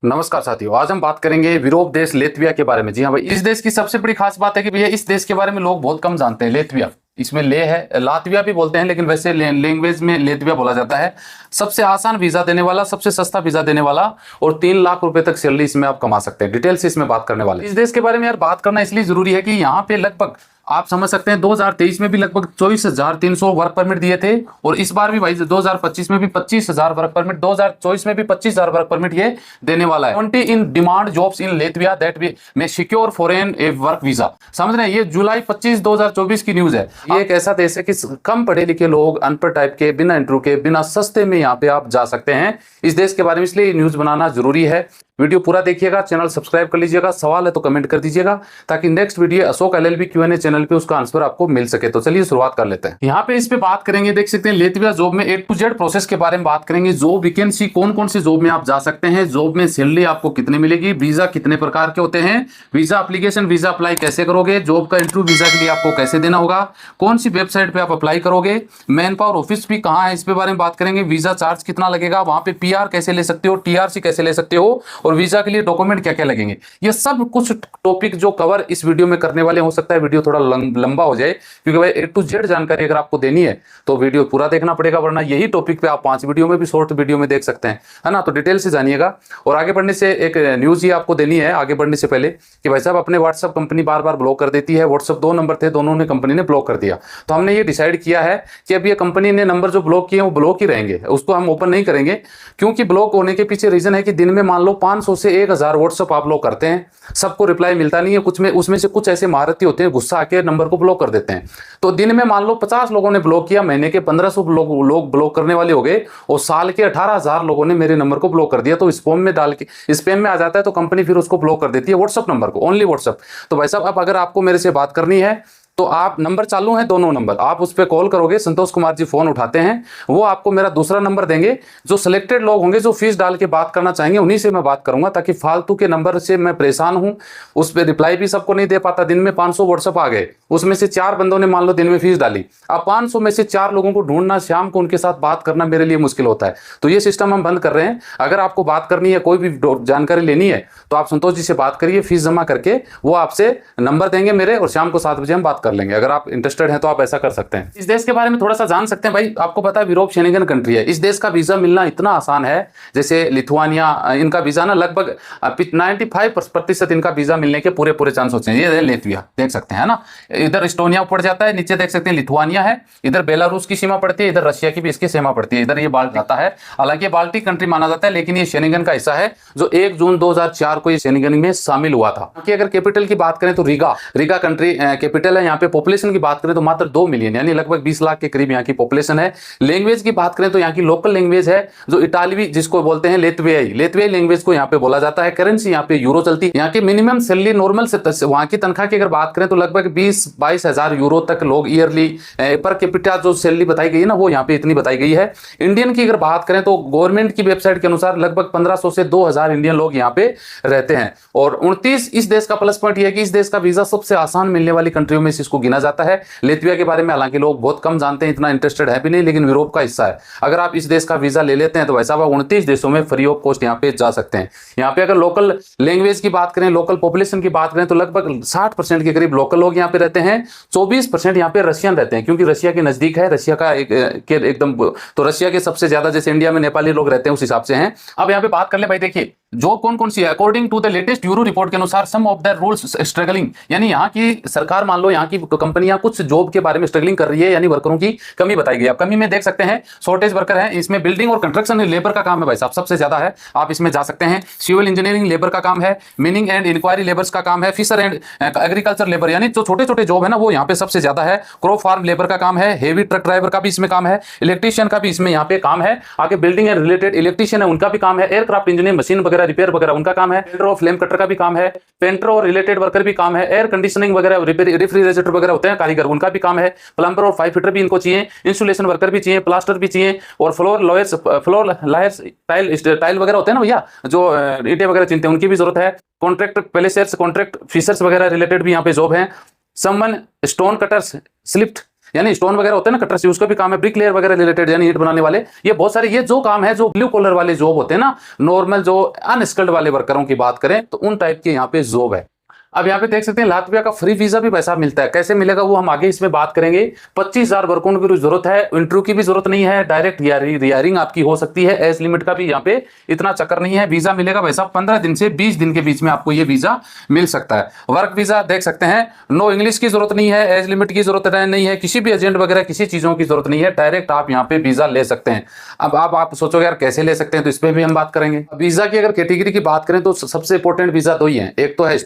नमस्कार साथियों, आज हम बात करेंगे यूरोप देश लेत्विया के बारे में। जी हाँ भाई, इस देश की सबसे बड़ी खास बात है कि भैया इस देश के बारे में लोग बहुत कम जानते हैं। लेत्विया, इसमें ले है, लातविया भी बोलते हैं, लेकिन वैसे लैंग्वेज में लेत्विया बोला जाता है। सबसे आसान वीजा देने वाला, सबसे सस्ता वीजा देने वाला और 3 लाख रुपए तक सैलरी इसमें आप कमा सकते हैं। डिटेल से इसमें बात करने वाले। इस देश के बारे में यार बात करना इसलिए जरूरी है कि यहाँ पे लगभग आप समझ सकते हैं 2023 में भी लगभग 24,300 वर्क परमिट दिए थे और इस बार भी भाई 2025 में भी 25,000 वर्क परमिट, 2024 में भी 25,000 वर्क परमिट ये देने वाला है। 20 in demand jobs in Latvia that we may secure foreign a work visa. समझ रहे हैं, ये जुलाई 25 2024 की न्यूज है। ये एक ऐसा देश है कि कम पढ़े लिखे लोग, अनपढ़ टाइप के, बिना इंटरव्यू के, बिना सस्ते में यहाँ पे आप जा सकते हैं इस देश के बारे में। इसलिए न्यूज बनाना जरूरी है। वीडियो पूरा देखिएगा, चैनल सब्सक्राइब कर लीजिएगा, सवाल है तो कमेंट कर दीजिएगा ताकि next video Ashok LLB Q&A channel पे उसका आंसर आपको मिल सके। तो चलिए शुरुआत कर लेते हैं। यहाँ पे इस पे बात करेंगे, देख सकते हैं लेत्विया जॉब में A to Z प्रोसेस के बारे में बात करेंगे। जॉब वैकेंसी, कौन कौन सी जॉब में आप जा सकते हैं, जॉब में सैलरी आपको कितनी मिलेगी, वीजा कितने प्रकार के होते हैं, वीजा एप्लीकेशन, वीजा अप्लाई कैसे करोगे, जॉब का इंटरव्यू वीजा के लिए आपको कैसे देना होगा, कौन सी वेबसाइट पे आप अप्लाई करोगे, मैन पावर ऑफिस भी कहाँ है इस पे बारे में बात करेंगे, वीजा चार्ज कितना लगेगा, वहां पे PR कैसे ले सकते हो, TRC कैसे ले सकते हो और वीजा के लिए डॉक्यूमेंट क्या क्या लगेंगे। ये सब कुछ टॉपिक जो कवर इस वीडियो में करने वाले। हो सकता है वीडियो थोड़ा लंबा हो जाए क्योंकि भाई A to Z जानकारी अगर आपको देनी है तो वीडियो पूरा देखना पड़ेगा, वरना यही टॉपिक पे आप 5 वीडियो में भी, शॉर्ट वीडियो में देख सकते हैं, है ना। तो डिटेल से जानिएगा। और आगे बढ़ने से एक न्यूज ये आपको देनी है आगे बढ़ने से पहले कि भाई साहब अपने व्हाट्सएप कंपनी बार बार ब्लॉक कर देती है। व्हाट्सएप 2 नंबर थे, दोनों ने कंपनी ने ब्लॉक कर दिया। तो हमने ये डिसाइड किया है कि अब ये कंपनी ने नंबर जो ब्लॉक किए वो ब्लॉक ही रहेंगे, उसको हम ओपन नहीं करेंगे। क्योंकि ब्लॉक होने के पीछे रीजन है कि दिन में मान लो 500 से 1000 व्हाट्सएप आप लोग करते हैं, सबको रिप्लाई मिलता नहीं है। कुछ में उसमें से कुछ ऐसे महारथी होते हैं, गुस्सा आके नंबर को ब्लॉक कर देते हैं। तो दिन में मान लो 50 लोगों ने ब्लॉक किया, महीने के 1500 लोग ब्लॉक करने वाले हो गए और साल के 18,000 लोगों ने मेरे नंबर को ब्लॉक कर दिया। तो स्पैम में डाल के, स्पैम में आ जाता है तो कंपनी फिर उसको ब्लॉक कर देती है, व्हाट्सएप नंबर को, ओनली व्हाट्सएप। तो भाई साहब अब अगर आपको मेरे से बात करनी है तो आप, नंबर चालू है दोनों नंबर, आप उस पर कॉल करोगे, संतोष कुमार जी फोन उठाते हैं, वो आपको मेरा दूसरा नंबर देंगे। जो सिलेक्टेड लोग होंगे जो फीस डाल के बात करना चाहेंगे उन्हीं से मैं बात करूंगा, ताकि फालतू के नंबर से मैं परेशान हूं, उस पर रिप्लाई भी सबको नहीं दे पाता। दिन में 500 व्हाट्सएप आ गए, उसमें से 4 बंदों ने मान लो दिन में फीस डाली, अब 500 में से 4 लोगों को ढूंढना, शाम को उनके साथ बात करना मेरे लिए मुश्किल होता है। तो ये सिस्टम हम बंद कर रहे हैं। अगर आपको बात करनी है, कोई भी जानकारी लेनी है तो आप संतोष जी से बात करिए, फीस जमा करके वो आपसे नंबर देंगे मेरे, और शाम को 7 बजे हम बात कर लेंगे। अगर आप इंटरेस्टेड हैं तो आप ऐसा कर सकते हैं। इस देश के बारे में थोड़ा सा जान सकते हैं भाई। आपको पता है यूरोप शेंगन कंट्री है, इस देश का वीजा मिलना इतना आसान है। जैसे लिथुआनिया, इनका वीजा ना लगभग 95% इनका वीजा मिलने के पूरे चांस होते हैं। ये लेत्विया देख सकते हैं ना, इधर एस्टोनिया पड़ जाता है, नीचे देख सकते हैं लिथुआनिया है, इधर बेलारूस की सीमा पड़ती है, इधर रशिया की भी इसकी सीमा पड़ती है, इधर ये बाल्ट जाता है। हालांकि बाल्टिक कंट्री माना जाता है, लेकिन ये शेंगन का हिस्सा है जो 1 जून 2004 को ये शेंगन में शामिल हुआ था। अगर कैपिटल की बात करें तो रीगा कंट्री कैपिटल है। यहाँ पे पॉपुलेशन की बात करें तो मात्र 2 मिलियन यानी लगभग 20 लाख के करीब यहाँ की पॉपुलेशन है। लैंग्वेज की बात करें तो यहाँ की लोकल लैंग्वेज है जो इटालवी, जिसको बोलते हैं लेत्वियाई लैंग्वेज को यहाँ पे बोला जाता है। करेंसी यहाँ पे यूरो चलती है। यहाँ की मिनिमम सैलरी नॉर्मल से वहाँ की तनख्वाह की अगर बात करें तो लगभग 20-22 हजार यूरो तक लोग ईयरली पर कैपिटा जो सैलरी बताई गई है ना, वो यहाँ पे इतनी बताई गई है। इंडियन की अगर बात करें तो गवर्नमेंट की वेबसाइट के अनुसार लगभग 1500 से 2000 इंडियन लोग यहाँ पे रहते हैं। और 29 इस देश का प्लस पॉइंट यह है कि इस देश का वीजा सबसे आसान मिलने वाली कंट्रियों में से इसको गिना जाता है। लेत्विया के बारे में हालांकि लोग बहुत कम जानते हैं, इतना इंटरेस्टेड है भी नहीं, लेकिन यूरोप का हिस्सा है। अगर आप इस देश का वीजा ले लेते हैं तो वैसा 29 देशों में फ्री ऑफ कॉस्ट यहाँ पे जा सकते हैं। यहाँ पे अगर लोकल लैंग्वेज की बात करें, लोकल पॉपुलेशन की बात करें तो लगभग 60% के करीब लोकल लोग यहाँ पे रहते हैं। 24% यहाँ पे रशियन रहते हैं, क्योंकि रशिया के नजदीक है, रशिया का एकदम, तो रशिया के सबसे ज्यादा जैसे इंडिया में नेपाली लोग रहते हैं उस हिसाब से हैं। अब यहाँ पे बात कर ले भाई, देखिए जो कौन कौन सी है। According to the latest Euro report के अनुसार some of the rules struggling, यानी यहाँ की सरकार, मान लो यहाँ की कंपनियां कुछ जॉब के बारे में स्ट्रगलिंग कर रही है, यानी वर्करों की कमी बताई गई। आप कमी में देख सकते हैं शॉर्टेज वर्कर है, इसमें बिल्डिंग और कंस्ट्रक्शन लेबर का काम है भाई साहब, सबसे ज्यादा है, आप इसमें जा सकते हैं। सिविल इंजीनियरिंग लेबर का काम है, मीनिंग एंड इंक्वायरी लेबर्स का काम है, फिशर एंड एग्रीकल्चर लेबर यानी जो छोटे छोटे जॉब है ना वो यहाँ पे सबसे ज्यादा है। क्रॉप फार्म लेबर का काम है, हेवी ट्रक ड्राइवर का भी इसमें काम है, इलेक्ट्रीशियन का भी इसमें यहाँ पे काम है। आगे बिल्डिंग एंड रिलेटेड इलेक्ट्रीशियन है, उनका भी काम है। एयरक्राफ्ट इंजीनियर, मशीन वगैरह रिपेयर वगैरह उनका काम है। पेंटर और फ्लेम कटर का भी काम है। पेंटर और रिलेटेड वर्कर भी काम है। एयर कंडीशनिंग वगैरह, रेफ्रिजरेटर वगैरह होते हैं कारीगर, उनका भी काम है। प्लम्बर और पाइप फिटर भी इनको चाहिए। इंस्टॉलेशन वर्कर भी चाहिए, प्लास्टर भी चाहिए, और फ्लोर लायर्स टाइल वगैरह होते हैं ना भैया, जो ईंटें वगैरह चिनते हैं, उनकी भी जरूरत है। कॉन्ट्रैक्ट प्लेसर्स, कॉन्ट्रैक्ट फिशर्स वगैरह रिलेटेड भी यहाँ पे जॉब है। समवन स्टोन कटर्स, स्लिफ्ट यानी स्टोन वगैरह होते हैं ना, कटर से, उसका भी काम है, ब्रिक लेयर वगैरह रिलेटेड, यानी ईंट बनाने वाले, ये बहुत सारे ये जो काम है, जो ब्लू कॉलर वाले जॉब होते हैं ना, नॉर्मल जो अनस्किल्ड वाले वर्करों की बात करें तो उन टाइप के यहाँ पे जॉब है। अब यहाँ पे देख सकते हैं लातविया का फ्री वीजा भी पैसा मिलता है, कैसे मिलेगा वो हम आगे इसमें बात करेंगे। 25,000 वर्करों की जरूरत है, इंटरव्यू की भी जरूरत नहीं है, डायरेक्ट रिहायरिंग आपकी हो सकती है, एज लिमिट का भी यहाँ पे इतना चक्कर नहीं है। वीजा मिलेगा वैसा 15 दिन से 20 दिन के बीच में आपको ये वीजा मिल सकता है। वर्क वीजा देख सकते हैं, नो इंग्लिश की जरूरत नहीं है, एज लिमिट की जरूरत नहीं है, किसी भी एजेंट वगैरह किसी चीजों की जरूरत नहीं है, डायरेक्ट आप यहाँ पे वीजा ले सकते हैं। अब आप सोचोगे यार कैसे ले सकते हैं, तो इस पर भी हम बात करेंगे। वीजा की अगर कैटेगरी की बात करें तो सबसे इंपॉर्टेंट वीजा दो ही है, एक तो है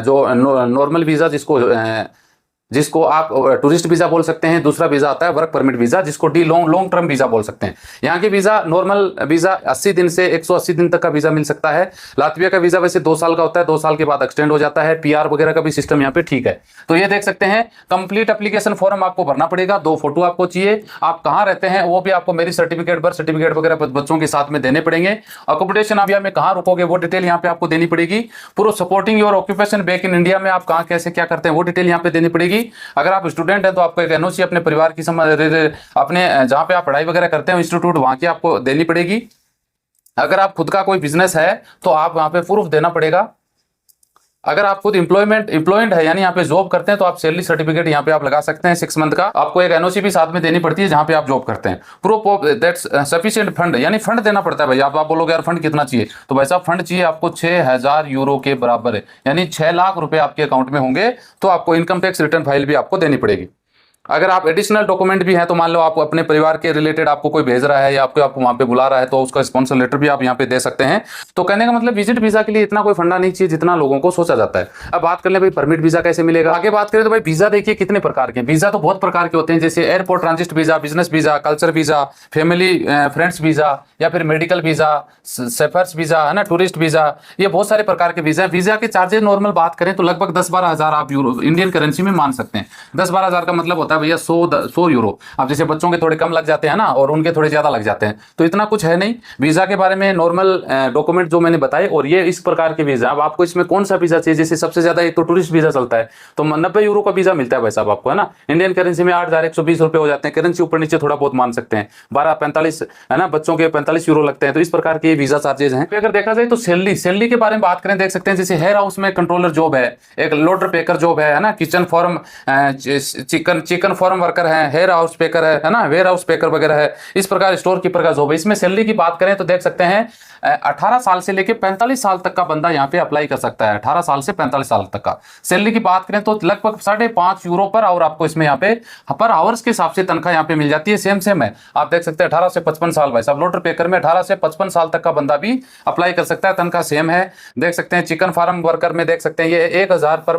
जो नॉर्मल वीजा जिसको आप टूरिस्ट वीजा बोल सकते हैं, दूसरा वीजा आता है वर्क परमिट वीजा जिसको लॉन्ग टर्म वीजा बोल सकते हैं। यहाँ की वीजा नॉर्मल वीजा 80 दिन से 180 दिन तक का वीजा मिल सकता है। लातविया का वीजा वैसे 2 साल का होता है, 2 साल के बाद एक्सटेंड हो जाता है। पीआर वगैरह का भी सिस्टम यहाँ पे ठीक है। तो ये देख सकते हैं, कंप्लीट एप्लीकेशन फॉर्म आपको भरना पड़ेगा, 2 फोटो आपको चाहिए, आप कहाँ रहते हैं वो भी आपको, मैरिज सर्टिफिकेट, बर्थ सर्टिफिकेट वगैरह बच्चों के साथ में देने पड़ेंगे। अकोमोडेशन आप यहाँ में कहाँ रुकोगे वो डिटेल यहाँ पे आपको देनी पड़ेगी। पूरा supporting your occupation back in India में आप कहाँ कैसे क्या करते हैं वो डिटेल यहाँ पे देनी पड़ेगी। अगर आप स्टूडेंट है तो आपको एक एनओसी अपने परिवार की अपने जहां पे आप पढ़ाई वगैरह करते हैं इंस्टीट्यूट वहां की आपको देनी पड़ेगी। अगर आप खुद का कोई बिजनेस है तो आप वहां पे प्रूफ देना पड़ेगा। अगर आप खुद एम्प्लॉयड है यानी यहाँ पे जॉब करते हैं तो आप सैलरी सर्टिफिकेट यहाँ पे आप लगा सकते हैं 6 मंथ का। आपको एक एनओसी भी साथ में देनी पड़ती है जहां पे आप जॉब करते हैं। Proof of that's sufficient fund, यानी फंड देना पड़ता है भाई। आप बोलोगे यार फंड कितना चाहिए, तो भाई साहब फंड चाहिए आपको 6,000 यूरो के बराबर है, यानी 6 लाख रुपए आपके अकाउंट में होंगे। तो आपको इनकम टैक्स रिटर्न फाइल भी आपको देनी पड़ेगी। अगर आप एडिशनल डॉक्यूमेंट भी हैं तो मान लो आप अपने परिवार के रिलेटेड आपको कोई भेज रहा है या आपको वहां पे बुला रहा है तो उसका स्पॉन्सर लेटर भी आप यहाँ पे दे सकते हैं। तो कहने का मतलब विजिट वीजा के लिए इतना कोई फंडा नहीं चाहिए जितना लोगों को सोचा जाता है। अब बात कर ले भाई परमिट वीजा कैसे मिलेगा। आगे बात करें तो भाई वीजा देखिए कितने प्रकार के, वीजा तो बहुत प्रकार के होते हैं, जैसे airport transit visa, business visa, culture visa, family friends visa, या फिर मेडिकल वीजा, सेफर्स वीजा है ना, टूरिस्ट वीजा, ये बहुत सारे प्रकार के वीजा। वीजा के चार्जेस नॉर्मल बात करें तो लगभग 10-12 हजार आप यूरो इंडियन करेंसी में मान सकते हैं। 10-12 हजार का मतलब होता है भैया 100 यूरो। अब जैसे बच्चों के थोड़े कम लग जाते हैं ना और उनके थोड़े ज्यादा लग जाते हैं, तो इतना कुछ है नहीं। वीजा के बारे में नॉर्मल डॉक्यूमेंट जो मैंने बताए, और ये इस प्रकार के वीजा। अब आपको इसमें कौन सा वीजा चाहिए, जैसे सबसे ज्यादा एक तो टूरिस्ट वीजा चलता है तो 90 यूरो का वीजा मिलता है भाई साहब आपको, है ना। इंडियन करेंसी में 8,120 रुपए हो जाते हैं, करेंसी ऊपर नीचे थोड़ा बहुत मान सकते हैं। 12-45 है ना, बच्चों के 45 यूरो लगते हैं। तो इस प्रकार के वीजा चार्जेस हैं। अगर देखा जाए तो सैलरी के बारे में बात करें, देख सकते हैं जैसे हेयर हाउस में कंट्रोलर जॉब है, एक लोडर पेकर जॉब है ना, kitchen form chicken form worker है, हेयर हाउस पेकर है ना, वेयर हाउस पेकर वगैरह है। इस प्रकार स्टोर कीपर का जॉब है। इसमें सैलरी की बात करें तो देख सकते हैं 18 साल से लेकर 45 साल तक का बंदा यहाँ पे अप्लाई कर सकता है। 18 साल से 45 साल तक का सैलरी की बात करें तो लगभग 5.5 यूरो पर आवर आपको इसमें यहाँ पे पर आवर्स के हिसाब से तनख्वाह यहाँ पे मिल जाती है। सेम है, आप देख सकते हैं 18 से 55 साल भाई साहब लोडर पेकर में 18 से 55 साल तक का बंदा भी अप्लाई कर सकता है, तनख्वाह सेम है। देख सकते हैं चिकन फार्म वर्कर में देख सकते हैं ये 1,000 पर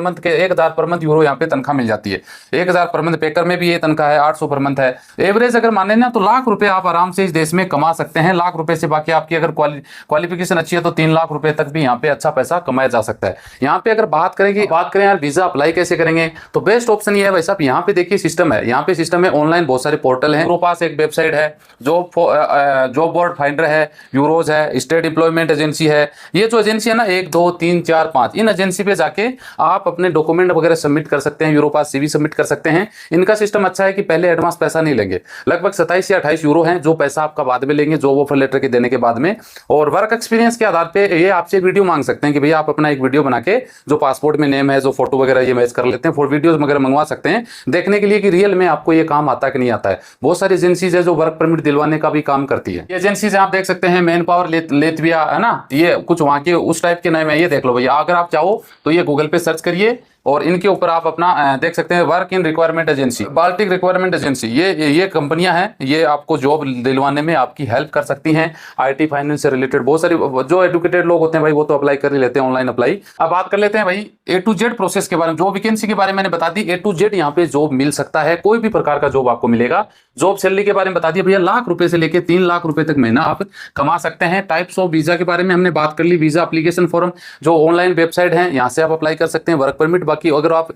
मंथ यूरो यहाँ पे तनख्वाह मिल जाती है। 1,000 पर मंथ पेकर में भी ये तनख्वाह है, 800 पर मंथ है। एवरेज अगर माने ना तो लाख रुपए आप आराम से इस देश में कमा सकते हैं, लाख रुपए से। बाकी आपकी अगर क्वालिफिकेशन अच्छी है तो 3 लाख रुपए तक भी यहाँ पे अच्छा पैसा कमाया जा सकता है। यहाँ पे अगर बात करें यार वीजा अप्लाई कैसे करेंगे, तो बेस्ट ऑप्शन ये है भाई साहब, यहाँ पे देखिए सिस्टम है, यहाँ पे सिस्टम है ऑनलाइन, बहुत सारे पोर्टल हैं। मेरे पास एक वेबसाइट है, जॉब बोर्ड फाइंडर है, यूरोज है, स्टेट एम्प्लॉयमेंट एजेंसी है। ये जो एजेंसी है ना 1, 2, 3, 4, 5, इन एजेंसी पे जाके आप अपने डॉक्यूमेंट वगैरह सबमिट कर सकते हैं, यूरोपास सीवी सबमिट कर सकते हैं। इनका सिस्टम अच्छा है कि पहले एडवांस पैसा नहीं लेंगे, लगभग 27 या 28 यूरो है जो पैसा आपका बाद में लेंगे जॉब ऑफर लेटर के देने के बाद में। और वर्क एक्सपीरियंस के आधार पे ये आपसे वीडियो मांग सकते हैं कि भैया आप अपना एक वीडियो बना के जो पासपोर्ट में नेम है, जो फोटो वगैरह ये मैच कर लेते हैं, फोटो वीडियोस वगैरह मंगवा सकते हैं देखने के लिए कि रियल में आपको ये काम आता है कि नहीं आता है। बहुत सारी एजेंसीज है जो वर्क परमिट दिलवाने का भी काम करती है। एजेंसीज आप देख सकते हैं मैन पावर लेतविया है ना, ये कुछ वहां के उस टाइप के नाम है। ये देख लो भैया, अगर आप चाहो तो ये गूगल पे सर्च करिए और इनके ऊपर आप अपना देख सकते हैं work in requirement agency, Baltic requirement agency. ये कंपनियां हैं, ये आपको जॉब दिलवाने में आपकी हेल्प कर सकती हैं। आईटी फाइनेंस से रिलेटेड बहुत सारी जो एजुकेटेड लोग होते हैं भाई वो तो अप्लाई कर ही लेते हैं ऑनलाइन अप्लाई। अब बात कर लेते हैं भाई A to Z प्रोसेस के बारे में। जो वैकेंसी के बारे में मैंने बता दी, A to Z यहाँ पे जॉब मिल सकता है, कोई भी प्रकार का जॉब आपको मिलेगा। जॉब सैलरी के बारे में बता दिया भैया, लाख रुपए से लेकर 3 लाख रुपए तक महीना आप कमा सकते हैं। टाइप्स ऑफ वीजा के बारे में हमने बात कर ली। वीजा एप्लीकेशन फॉर्म जो ऑनलाइन वेबसाइट है यहाँ से आप अप्लाई कर सकते हैं वर्क परमिट। बाकी अगर आप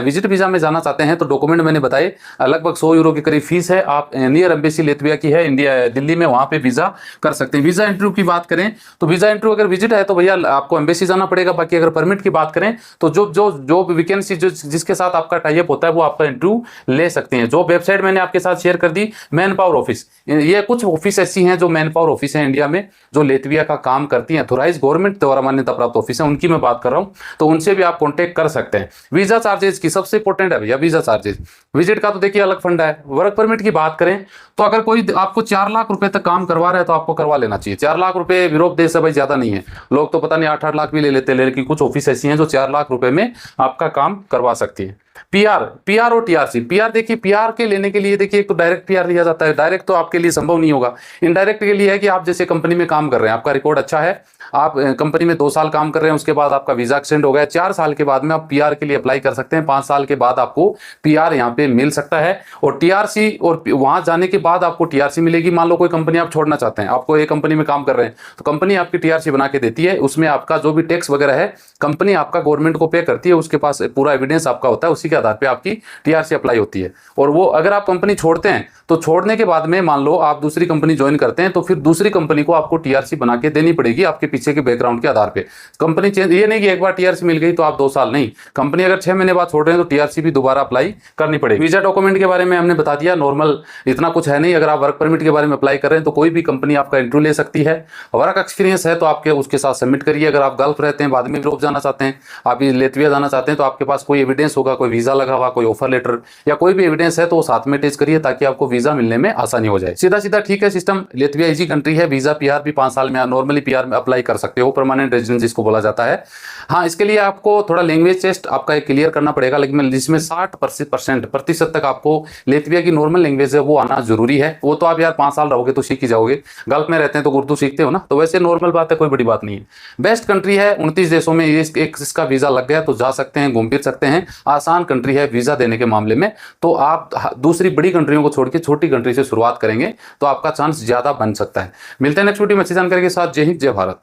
विजिट वीज़ा में जाना चाहते हैं तो डॉक्यूमेंट मैंने बताए, लगभग 100 यूरो के करीब फीस है। आप नियर एम्बेसी लेत्विया की है इंडिया दिल्ली में, वहाँ पे वीज़ा कर सकते हैं। वीज़ा इंटरव्यू की बात करें तो वीज़ा इंटरव्यू अगर विजिट है तो भैया आपको एम्बेसी जाना पड़ेगा। बाकी अगर परमिट की बात करें तो जो वैकेंसी जिसके साथ आपका टाई अप होता है वो आपका इंटरव्यू ले सकते हैं। जो वेबसाइट मैंने आपके साथ शेयर कर दी, मैन पावर ऑफिस, ये कुछ ऑफिस ऐसी हैं जो मैन पावर ऑफिस है इंडिया में जो लेत्विया का काम करती हैं, ऑथोराइज गवर्नमेंट द्वारा मान्यता प्राप्त ऑफिस है, उनकी मैं बात कर रहा हूं, तो उनसे भी आप कांटेक्ट कर सकते हैं। वीजा चार्जेस की सबसे इंपॉर्टेंट है भैया वीजा चार्जेस। विजिट का तो देखिए अलग फंड है। वर्क परमिट की बात करें तो अगर कोई आपको 4 लाख रुपए तक काम करवा रहा है तो आपको करवा लेना चाहिए। 4 लाख रुपए यूरोप देश है भाई, ज्यादा नहीं है। लोग तो पता नहीं 8-8 लाख भी ले लेते हैं, लेकिन कुछ ऑफिस ऐसी हैं जो 4 लाख रुपए में आपका काम करवा सकती है। पीआर और टीआरसी। पीआर देखिए, पीआर के लेने के लिए देखिए एक तो डायरेक्ट पीआर लिया जाता है, डायरेक्ट तो आपके लिए संभव नहीं होगा। इनडायरेक्ट के लिए है कि आप जैसे कंपनी में काम कर रहे हैं, आपका रिकॉर्ड अच्छा है, आप कंपनी में 2 साल काम कर रहे हैं, उसके बाद आपका वीजा एक्सटेंड हो गया, 4 साल के बाद में आप पीआर के लिए अप्लाई कर सकते हैं, 5 साल के बाद आपको पीआर यहाँ पे मिल सकता है। और टीआरसी, और वहां जाने के बाद आपको टीआरसी मिलेगी। मान लो कोई कंपनी आप छोड़ना चाहते हैं, आपको एक कंपनी में काम कर रहे हैं तो कंपनी आपकी टीआरसी बना के देती है, उसमें आपका जो भी टैक्स वगैरह है कंपनी आपका गवर्नमेंट को पे करती है, उसके पास पूरा एविडेंस आपका होता है, उसी के आधार पर आपकी टीआरसी अप्लाई होती है। और वो अगर आप कंपनी छोड़ते हैं तो छोड़ने के बाद में मान लो आप दूसरी कंपनी ज्वाइन करते हैं तो फिर दूसरी कंपनी को आपको टीआरसी बना के देनी पड़ेगी आपके पीछे के बैकग्राउंड के आधार पे। कंपनी चेंज, ये नहीं कि एक बार टीआरसी मिल गई तो आप 2 साल नहीं, कंपनी अगर 6 महीने बाद छोड़ रहे हैं तो टीआरसी भी दोबारा अप्लाई करनी पड़ेगी। वीजा डॉक्यूमेंट के बारे में हमने बता दिया, नॉर्मल इतना कुछ है नहीं। अगर आप वर्क परमिट के बारे में अप्लाई कर रहे हैं तो कोई भी कंपनी आपका इंटरव्यू ले सकती है। वर्क एक्सपीरियंस है तो आपके उसके साथ सबमिट करिए। अगर आप गल्फ रहते हैं, बाद में यूरोप जाना चाहते हैं, आप लेत्विया जाना चाहते हैं तो आपके पास कोई एविडेंस होगा, कोई वीजा लगा हुआ, कोई ऑफर लेटर या कोई भी एविडेंस है तो वो साथ में अटैच करिए ताकि आपको वीजा मिलने में आसानी हो जाए। सीधा सीधा ठीक है सिस्टम। लेत्विया इजी कंट्री है, वीजा पीआर भी 5 साल में नॉर्मली पीआर में अप्लाई कर सकते हो, परमानेंट रेजिडेंस जिसको बोला जाता है। हाँ, इसके लिए आपको थोड़ा लैंग्वेज टेस्ट आपका क्लियर करना पड़ेगा, लेकिन जिसमें 60% तक आपको लेत्विया की नॉर्मल लैंग्वेज है वो आना जरूरी है। वो तो आप यार 5 साल रहोगे तो सीख ही जाओगे, गल्फ में रहते हैं तो उर्दू सीखते हो ना, तो वैसे नॉर्मल बात है, कोई बड़ी बात नहीं है। बेस्ट कंट्री है, 29 देशों में इसका वीजा लग गया तो जा सकते हैं, घूम फिर सकते हैं। आसान कंट्री है वीजा देने के मामले में। तो आप दूसरी बड़ी कंट्रियों को छोड़ के छोटी कंट्री से शुरुआत करेंगे तो आपका चांस ज्यादा बन सकता है। मिलते हैं नेक्स्ट वीडियो में अच्छी जानकारी के साथ। जय हिंद, जय भारत।